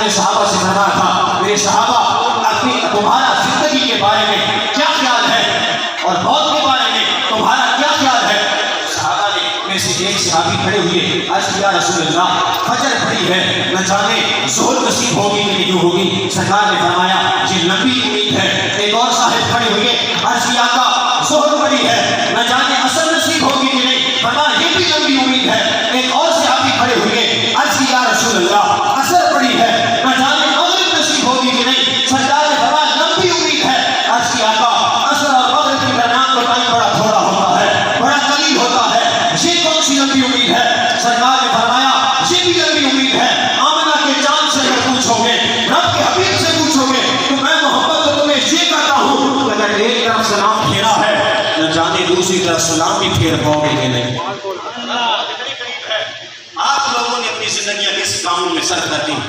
نے صحابہ سے فرمایا تھا میرے صحابہ تمہارا زندگی کے بارے میں کیا خیال ہے اور موت کے بارے میں تمہارا کیا خیال ہے؟ صحابہ نے میں سے ایک صحابی کھڑے ہوئے عرض کیا رسول اللہ فجر پڑی ہے نہ جانے ظہر نصیب ہوگی کہ نہیں ہوگی. سرکار نے فرمایا یہ لمبی امید ہے. ایک اور صاحب کھڑے ہوئے عرض کیا آقا ظہر پڑی ہے نہ جانے عصر نصیب ہوگی کہ نہیں. فرمایا یہ بھی لمبی امید ہے. ایک اور صحابی کھڑے ہوئے عرض کیا رسول اللہ عصر پڑی ہے نہ جانے مغرب نصیب ہوگی کہ نہیں. سرکار نے فرمایا لمبی امید ہے. عرض کیا آقا عصر اور مغرب کے درمیان تو ٹائم بڑا تھوڑا ہوتا ہے, بڑا قلیل ہوتا ہے, یہ کون سی لمبی امید ہے؟ سرکار نے فرمایا یہ بھی لمبی امید ہے. آمنہ کے چاند سے اگر پوچھو گے, رب کے حبیب سے پوچھو گے تو میں محمد کو تمہیں یہ کہتا ہوں اگر ایک طرف سلام پھیرا ہے نہ جانے دوسری طرف سلام بھی پھیر پاؤ گے کہ نہیں. آپ لوگوں نے اپنی زندگیاں کس کاموں میں صرف کر دی؟